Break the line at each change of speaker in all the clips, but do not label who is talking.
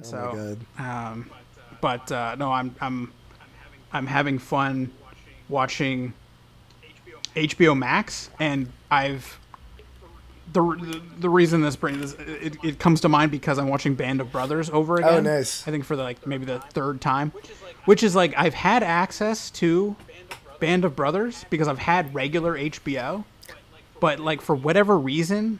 So,
my God.
but no, I'm having fun watching HBO Max, and I've the reason this brings it comes to mind because I'm watching Band of Brothers over
Oh,
again.
nice.
I think for maybe the third time, which is like I've had access to Band of Brothers because I've had regular HBO, but like for whatever reason,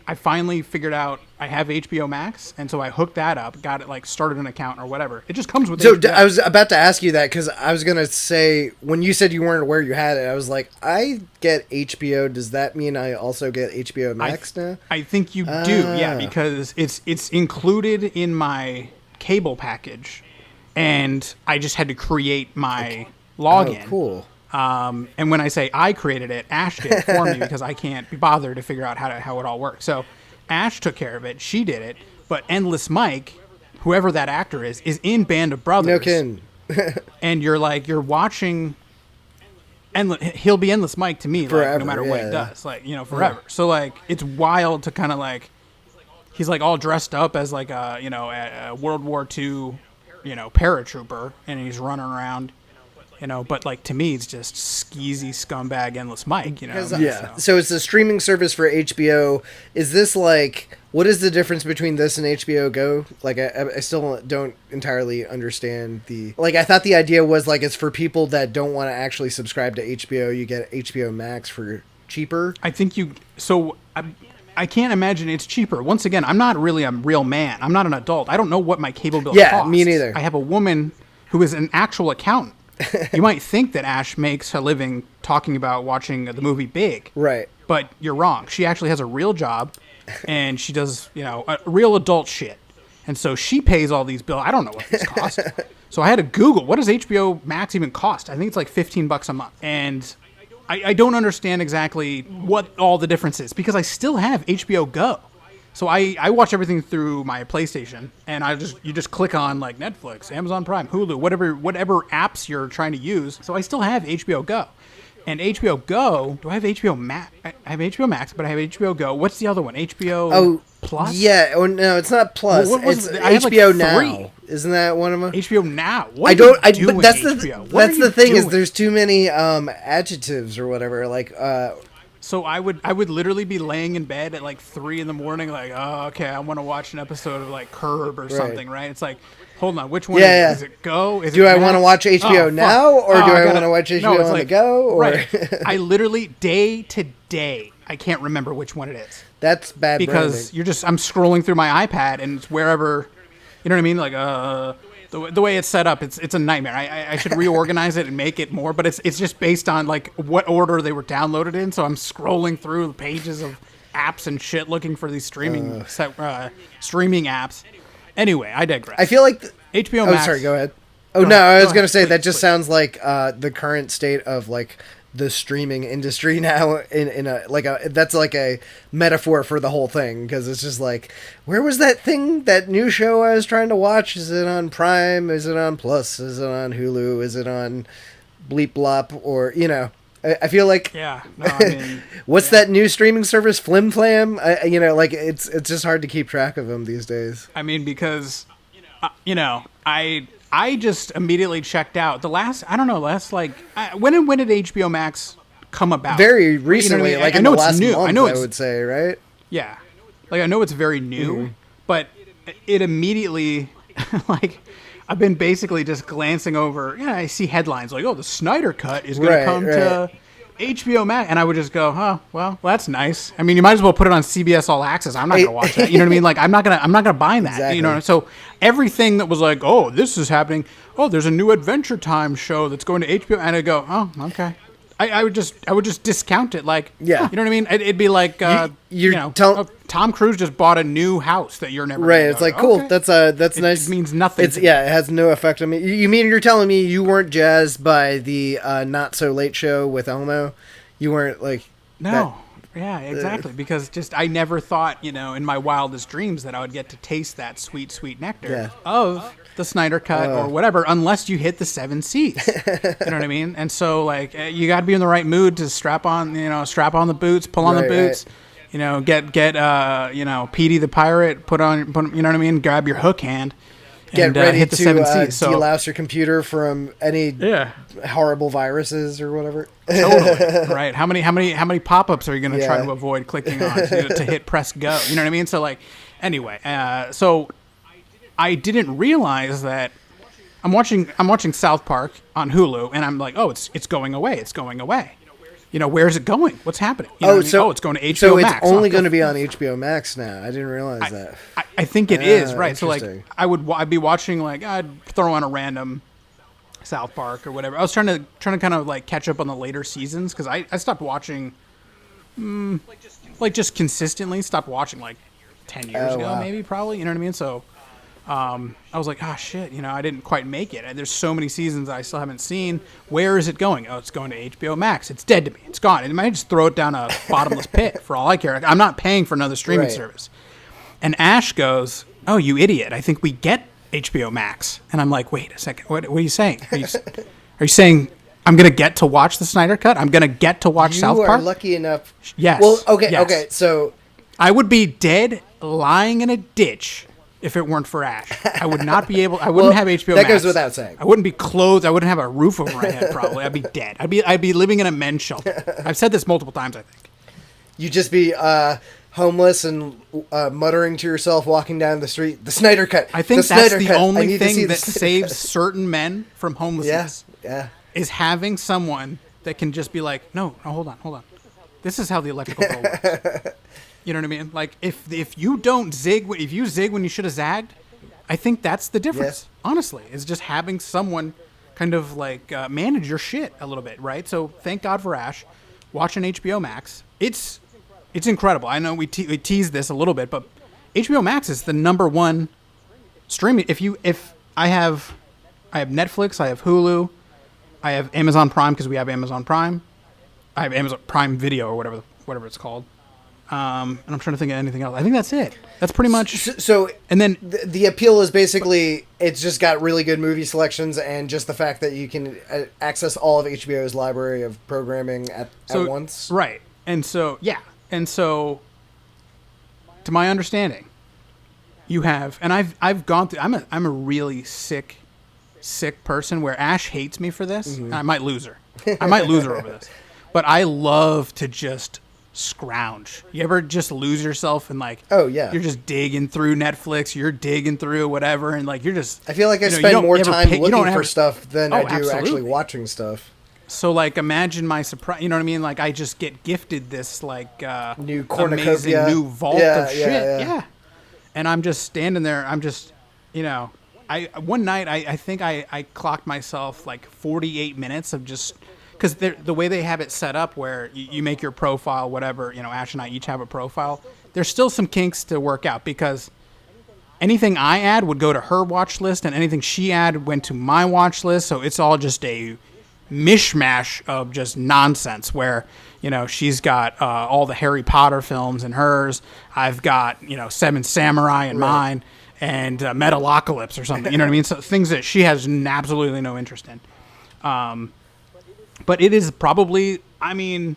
I finally figured out I have HBO Max, and so I hooked that up, got it like started an account or whatever. It just comes with
So
HBO.
I was about to ask you that because I was gonna say when you said you weren't aware you had it, I was like, I get HBO. Does that mean I also get HBO Max now?
I think you do, yeah, because it's included in my cable package, and I just had to create my login.
Oh, cool.
And when I say I created it, Ash did it for me because I can't be bothered to figure out how it all works. So Ash took care of it. She did it. But Endless Mike, whoever that actor is in Band of Brothers.
No kidding.
And you're watching, and he'll be Endless Mike to me,
Forever,
like, no matter what he does, forever. Yeah. So like it's wild to kind of like he's like all dressed up as like a World War II, paratrooper, and he's running around. But like to me, it's just skeezy scumbag Endless Mike.
Yeah. So it's a streaming service for HBO. Is this like what is the difference between this and HBO Go? Like I still don't entirely understand the like. I thought the idea was like it's for people that don't want to actually subscribe to HBO. You get HBO Max for cheaper.
I think you. So I can't imagine it's cheaper. Once again, I'm not really a real man. I'm not an adult. I don't know what my cable bill costs.
Yeah, me neither.
I have a woman who is an actual accountant. You might think that Ash makes a living talking about watching the movie Big.
Right.
But you're wrong. She actually has a real job, and she does, real adult shit. And so she pays all these bills. I don't know what this costs. So I had to Google, what does HBO Max even cost? I think it's like $15 a month. And I don't understand exactly what all the difference is because I still have HBO Go. So I watch everything through my PlayStation, and you just click on like Netflix, Amazon Prime, Hulu, whatever apps you're trying to use. So I still have HBO Go, and HBO Go. Do I have HBO Max? I have HBO Max, but I have HBO Go. What's the other one? HBO Plus?
Yeah. Oh no, it's not Plus.
Well,
it's
HBO
like Now.
3.
Isn't that one of them?
HBO Now. What
I don't.
are you doing,
but that's
HBO?
that's the thing is there's too many adjectives or whatever. Like.
So I would literally be laying in bed at like 3 a.m, like, oh, okay, I want to watch an episode of like Curb or something, right? It's like, hold on, which one is it? Go?
Do I want to watch HBO Now, or do I want to watch HBO on the go? Or?
Right. I literally day to day, I can't remember which one it is.
That's bad
because
branding.
I'm scrolling through my iPad and it's wherever, you know what I mean? Like the way it's set up, it's a nightmare. I should reorganize it and make it more, but it's just based on like what order they were downloaded in. So I'm scrolling through the pages of apps and shit looking for these streaming apps. Anyway, I digress.
I feel like
HBO Max.
Oh, sorry. Go ahead. I was going to say that just sounds like the current state of like the streaming industry now that's like a metaphor for the whole thing because it's just like where was that new show I was trying to watch? Is it on Prime? Is it on Plus? Is it on Hulu? Is it on Bleep Blop? Or I feel like what's that new streaming service Flim Flam? Like it's just hard to keep track of them these days.
I mean because I just immediately checked out. When did HBO Max come about?
Very recently,
you know what I mean?
like
I
in
know
the
it's
last
new.
month,
I know
I would say, right?
Yeah. Like I know it's very new, but it immediately like I've been basically just glancing over, I see headlines like, oh, the Snyder Cut is going to come to HBO Max, and I would just go, oh, well, that's nice. I mean, you might as well put it on CBS All Access. I'm not going to watch that. You know what I mean? Like, I'm not gonna buy that.
Exactly.
So everything that was like, oh, this is happening. Oh, there's a new Adventure Time show that's going to HBO, and I go, oh, okay. I would just discount it, like,
yeah,
you know what I mean? It'd be like, Tom Cruise just bought a new house that you're never
right. It's like, cool. Okay. That's nice.
It means nothing.
It has no effect on me. You mean you're telling me you weren't jazzed by the Not So Late show with Elmo? You weren't like
no. Yeah, exactly. Because I never thought, in my wildest dreams that I would get to taste that sweet, sweet nectar of the Snyder Cut or whatever, unless you hit the 7 C's. You know what I mean? And so, like, you got to be in the right mood to strap on the boots, pull on the boots, Get Petey the pirate, put you know what I mean? Grab your hook hand.
Get ready
hit the 7 Cs. So,
delouse your computer from any horrible viruses or whatever.
Totally. Right. How many pop-ups are you going to try to avoid clicking on to hit press go? You know what I mean? So like, anyway, so I didn't realize that I'm watching South Park on Hulu, and I'm like, oh, it's going away. It's going away. Where's it going? What's happening? It's going to HBO
so
Max.
So it's only going to be on HBO Max now. I didn't realize that.
I think it is, right. So like I'd be watching, like I'd throw on a random South Park or whatever. I was trying to kind of like catch up on the later seasons because I stopped watching like just consistently stopped watching like 10 years ago, maybe, probably, you know what I mean? So I was like, oh shit, I didn't quite make it. There's so many seasons I still haven't seen. Where is it going? Oh, it's going to HBO Max. It's dead to me. It's gone. It might just throw it down a bottomless pit for all I care. I'm not paying for another streaming service. And Ash goes, oh, you idiot. I think we get HBO Max. And I'm like, wait a second. What are you saying? Are you saying I'm going to get to watch the Snyder Cut? I'm going to get to watch South Park?
You are lucky enough.
Yes.
Well, okay. So
I would be dead lying in a ditch if it weren't for Ash. I would not be able. I wouldn't have HBO Max.
That goes without saying.
I wouldn't be clothed. I wouldn't have a roof over my head. Probably, I'd be dead. I'd be living in a men's shelter. I've said this multiple times. I think.
You'd just be homeless and muttering to yourself, walking down the street. The Snyder Cut.
I think that's the only thing that saves certain men from homelessness.
Yeah.
Is having someone that can just be like, no, hold on. This is how the electrical bill works. You know what I mean? Like, if you don't zig, if you zig when you should have zagged, I think that's the difference. Yeah. Honestly, is just having someone kind of like manage your shit a little bit, right? So thank God for Ash. Watching HBO Max, it's incredible. I know we teased this a little bit, but HBO Max is the number one streaming. If I have Netflix, I have Hulu, I have Amazon Prime because we have Amazon Prime. I have Amazon Prime Video or whatever it's called. And I'm trying to think of anything else. I think that's it. That's pretty much.
So
and then
the appeal is basically it's just got really good movie selections and just the fact that you can access all of HBO's library of programming at once.
Right. And so to my understanding, you have, and I've gone through. I'm a really sick person where Ash hates me for this. Mm-hmm. I might lose her. Over this. But I love to just scrounge. You ever just lose yourself and like,
oh yeah,
you're just digging through Netflix, you're digging through whatever, and like you're just.
I feel like I spend more time looking for stuff than I do actually watching stuff.
So like, imagine my surprise. You know what I mean? Like, I just get gifted this like
new
amazing new vault of shit. Yeah. And I'm just standing there. I'm just, one night I think I clocked myself like 48 minutes of just. Because the way they have it set up where you make your profile, whatever, Ash and I each have a profile, there's still some kinks to work out because anything I add would go to her watch list and anything she added went to my watch list. So it's all just a mishmash of just nonsense where, she's got all the Harry Potter films in hers. I've got, Seven Samurai in mine and Metalocalypse or something. You know what I mean? So things that she has absolutely no interest in. But it is probably, I don't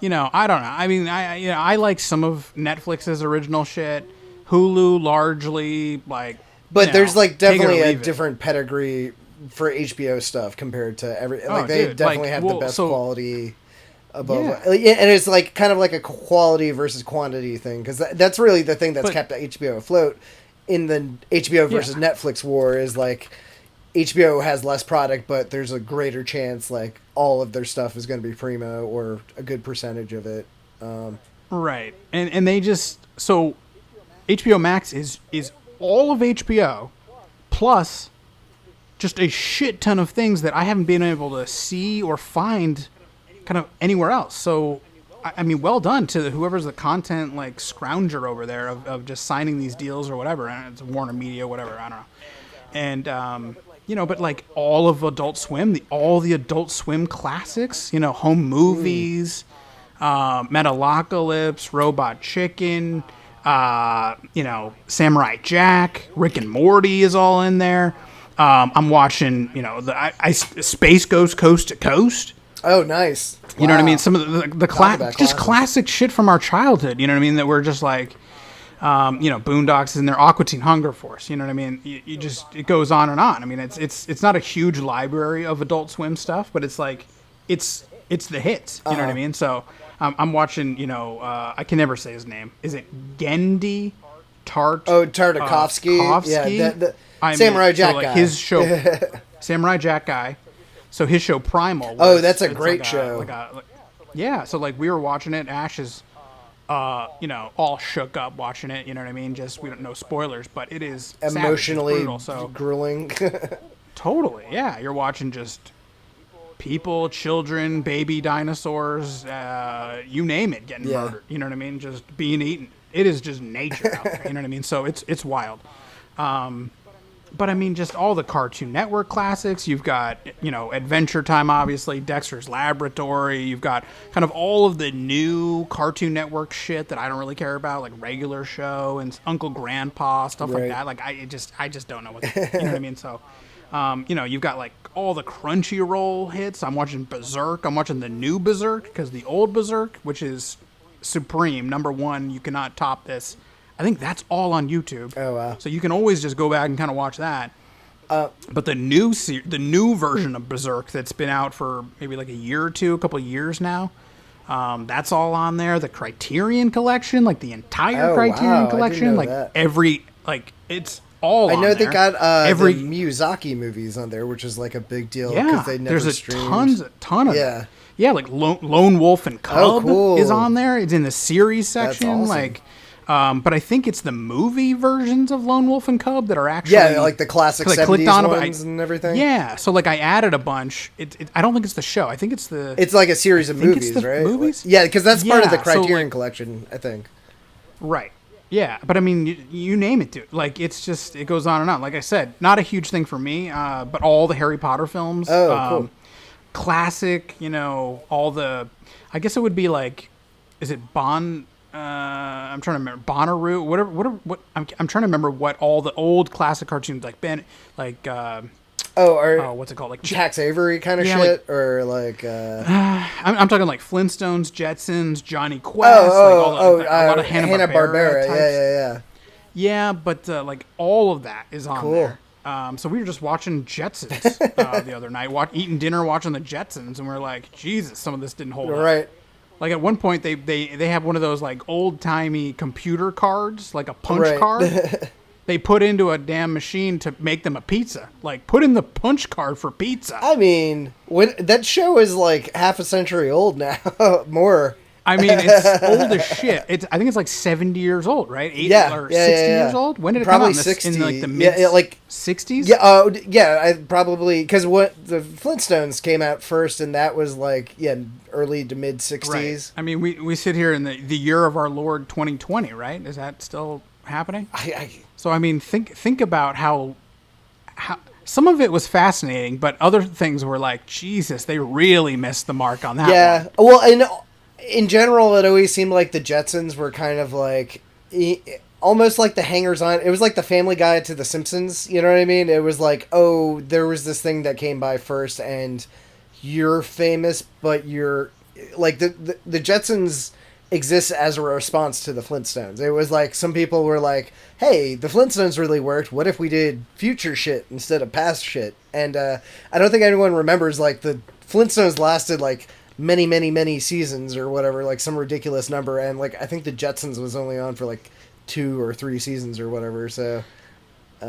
know. I like some of Netflix's original shit. Hulu largely, like.
But there's like definitely a different pedigree for HBO stuff compared to they definitely have the best quality above. Yeah. And it's like kind of like a quality versus quantity thing because that's really the thing that's kept HBO afloat in the HBO versus Netflix war is like. HBO has less product, but there's a greater chance like all of their stuff is going to be primo or a good percentage of it.
Right. And they just so HBO Max is all of HBO plus just a shit ton of things that I haven't been able to see or find kind of anywhere else. So I mean, well done to whoever's the content like scrounger over there of just signing these deals or whatever. And it's Warner Media, whatever. I don't know. And but like all of Adult Swim, all the Adult Swim classics, Home Movies, Metalocalypse, Robot Chicken, Samurai Jack, Rick and Morty is all in there. I'm watching, Space Ghost Coast to Coast.
Oh, nice.
You know what I mean?
Wow.
Some of the
Talk about
just
classics.
classic shit from our childhood. You know what I mean? That we're just like, Boondocks and their Aqua Teen Hunger Force. You know what I mean? You just it goes on and on. I mean, it's not a huge library of Adult Swim stuff, but it's like it's the hits. You know what I mean? So I'm watching. I can never say his name. Is it Gendy
Tartakovsky. Yeah, Samurai Jack guy.
His show, Samurai Jack guy. So his show Primal.
That's a great show.
Yeah, so like we were watching it. Ash is, all shook up watching it. You know what I mean? Just we don't know spoilers, but it is
Emotionally
brutal, so
grueling.
totally, yeah. You're watching just people, children, baby dinosaurs, you name it, getting murdered. You know what I mean? Just being eaten. It is just nature out there. You know what I mean? So it's wild. But I mean, just all the Cartoon Network classics. You've got, Adventure Time, obviously, Dexter's Laboratory. You've got kind of all of the new Cartoon Network shit that I don't really care about, like Regular Show and Uncle Grandpa, stuff like that. Like I just don't know what, you know what I mean? So, you've got like all the Crunchyroll hits. I'm watching Berserk. I'm watching the new Berserk because the old Berserk, which is supreme, number one, you cannot top this. I think that's all on YouTube.
Oh wow!
So you can always just go back and kind of watch that. But the new version of Berserk that's been out for maybe like a year or two, a couple of years now, that's all on there. The Criterion Collection, like the entire Criterion Collection, like
that.
It's all.
I
on
know
there.
they got
every
the Miyazaki movies on there, which is like a big deal
yeah.
they never
There's
streamed.
a ton of
yeah.
Yeah, like Lone Wolf and Cub
cool.
is on there. It's in the series
That's
section,
awesome.
like. But I think it's the movie versions of Lone Wolf and Cub that are actually
like the classic
'cause I
70s
clicked on it, but
ones and everything.
Yeah, so like I added a bunch. I don't think it's the show. I think it's the.
It's like a series of
think it's
movies,
the
right?
movies?
Yeah, because that's part of the
Yeah, so,
Criterion
like-
Collection, I think.
Right. Yeah, but I mean, you name it, dude. Like it's just it goes on and on. Like I said, not a huge thing for me, but all the Harry Potter films.
Cool.
Classic, all the. I guess it would be like, is it Bond? I'm trying to remember Bonnaroo. What I'm trying to remember what all the old classic cartoons like what's it called, like
Tex Avery kind of
Yeah,
shit, or like
I'm talking like Flintstones, Jetsons, Johnny Quest, a lot of Hanna-Barbera types.
Yeah.
Yeah, but like all of that is on
Cool.
there. So we were just watching Jetsons the other night, eating dinner, watching the Jetsons, and we're like, Jesus, some of this didn't hold up.
Right.
Like at one point, they have one of those like old timey computer cards, like a punch card. They put into a damn machine to make them a pizza. Like put in the punch card for pizza.
I mean, when that show is like half a century old now, more.
I mean, it's old as shit. I think it's like 70 years old, right? 60 years old. When did it
probably
come out?
60.
In like the mid
like
60s?
Yeah. I probably because what the Flintstones came out first, and that was like early to mid 60s.
Right. I mean, we sit here in the year of our Lord 2020, right? Is that still happening? So I mean, think about how some of it was fascinating, but other things were like, Jesus, they really missed the mark on that.
Yeah.
one.
Well, and in general, it always seemed like the Jetsons were kind of like almost like the hangers-on. It was like the Family Guy to the Simpsons. You know what I mean? It was like, oh, there was this thing that came by first, and you're famous, but you're like the Jetsons exists as a response to the Flintstones. It was like some people were like, hey, the Flintstones really worked. What if we did future shit instead of past shit? And I don't think anyone remembers like the Flintstones lasted like many seasons or whatever, like some ridiculous number, and like I think the Jetsons was only on for like 2 or 3 seasons or whatever. So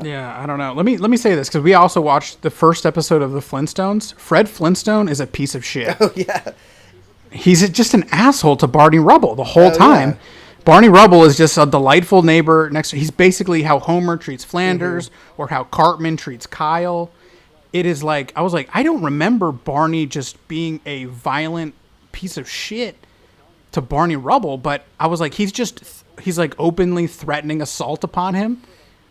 yeah, I don't know. Let me say this because we also watched the first episode of the Flintstones. Fred Flintstone is a piece of shit.
Oh yeah,
he's just an asshole to Barney Rubble the whole time.
Yeah.
Barney Rubble is just a delightful neighbor next to. He's basically how Homer treats Flanders or how Cartman treats Kyle. It is like, I was like, I don't remember Barney just being a violent piece of shit to Barney Rubble, but I was like, he's like openly threatening assault upon him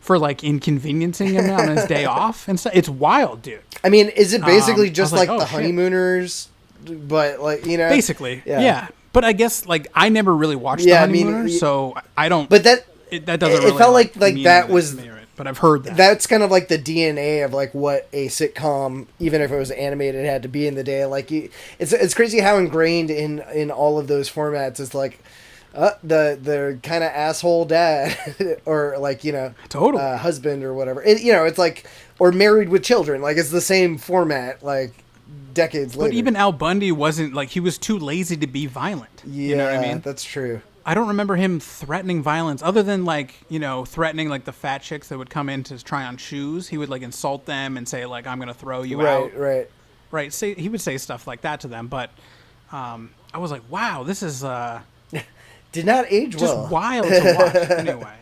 for like inconveniencing him on his day off and stuff. It's wild, dude.
I mean, is it basically just
like,
like
oh,
the
shit.
Honeymooners, but like, you know,
Basically, yeah. But I guess like I never really watched the Honeymooners, so I don't.
But that
that doesn't.
it
really,
felt like
mean
that was
merit. but I've heard that.
That's kind of like the DNA of like what a sitcom, even if it was animated, had to be in the day. Like it's crazy how ingrained in all of those formats is like the kind of asshole dad or like
Totally.
husband or whatever. It's like, or Married with Children. Like it's the same format. Like decades later.
But even Al Bundy wasn't like, he was too lazy to be violent.
Yeah,
you know what I mean?
That's true.
I don't remember him threatening violence other than like, threatening like the fat chicks that would come in to try on shoes. He would like insult them and say like, I'm going to throw you out. Right. He would say stuff like that to them. But I was like, wow, this is
did not age
just
well.
wild to watch.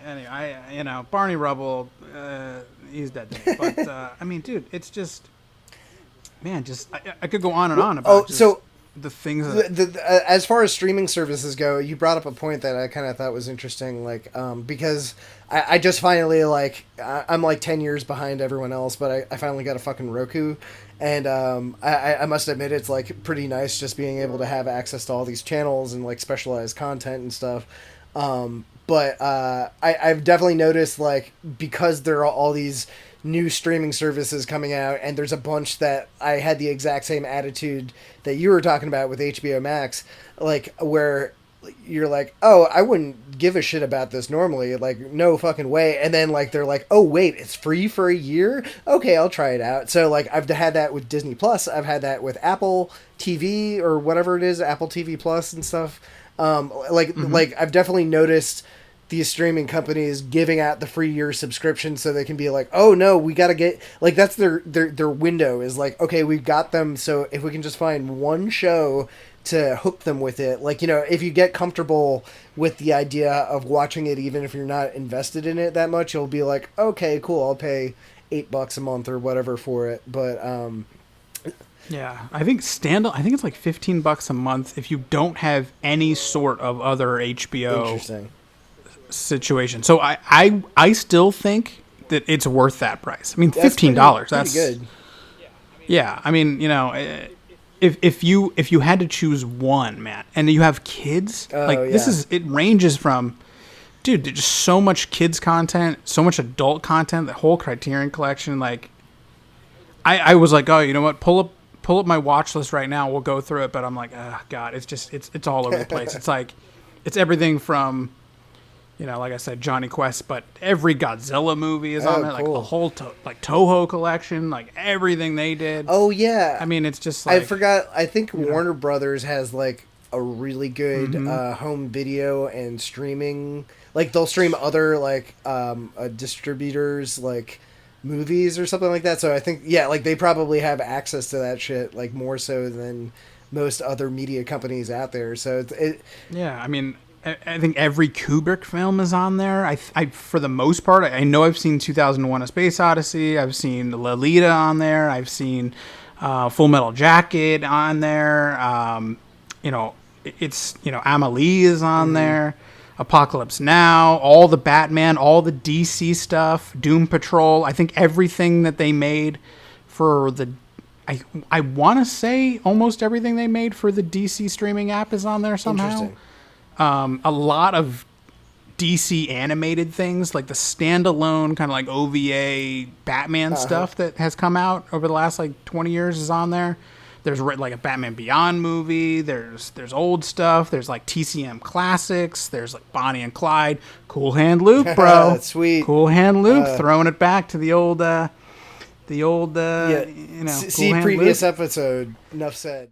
Anyway, Barney Rubble, he's dead to me. But I mean, dude, it's just, man, I could go on and on about the things that...
as far as streaming services go, you brought up a point that I kind of thought was interesting, like because I just finally, like, I'm like 10 years behind everyone else, but I finally got a fucking Roku, and I must admit it's like pretty nice just being able to have access to all these channels and like specialized content and stuff. But I've definitely noticed, like, because there are all these new streaming services coming out, and there's a bunch that I had the exact same attitude that you were talking about with HBO Max, like, where you're like, oh, I wouldn't give a shit about this normally, like, no fucking way, and then, like, they're like, oh, wait, it's free for a year? Okay, I'll try it out. So, like, I've had that with Disney Plus, I've had that with Apple TV, or whatever it is, Apple TV Plus and stuff. Like, I've definitely noticed these streaming companies giving out the free year subscription so they can be like, oh no, we got to get, like, that's their window is like, okay, we've got them, so if we can just find one show to hook them with it, like, if you get comfortable with the idea of watching it, even if you're not invested in it that much, you'll be like, okay, cool, I'll pay $8 a month or whatever for it. But
yeah, I think it's like $15 a month if you don't have any sort of other HBO situation. So I still think that it's worth that price. I mean, $15. That's
pretty good.
Yeah, I mean, if you had to choose one, man, and you have kids, it ranges from, dude, there's just so much kids content, so much adult content, the whole Criterion collection. Like, I was like, oh, you know what? Pull up my watch list right now. We'll go through it. But I'm like, oh God, it's all over the place. It's like, it's everything from, like I said, Johnny Quest, but every Godzilla movie is on there, like the whole Toho collection, like everything they did.
Oh yeah,
I mean, it's just like,
I forgot. I think Warner Brothers has like a really good home video and streaming. Like they'll stream other like distributors like movies or something like that. So I think like they probably have access to that shit like more so than most other media companies out there. So
I mean, I think every Kubrick film is on there. I for the most part, I know I've seen 2001: A Space Odyssey. I've seen Lolita on there. I've seen Full Metal Jacket on there. Amelie is on there. Apocalypse Now, all the Batman, all the DC stuff, Doom Patrol. I think everything that they made for the... I want to say almost everything they made for the DC streaming app is on there somehow.
Interesting.
A lot of DC animated things, like the standalone kind of like OVA Batman stuff that has come out over the last like 20 years is on there. There's like a Batman Beyond movie. There's old stuff. There's like TCM classics. There's like Bonnie and Clyde. Cool Hand Luke, bro.
That's sweet.
Cool Hand Luke, throwing it back to the old
see
Cool Hand
previous
Luke.
episode. Enough said.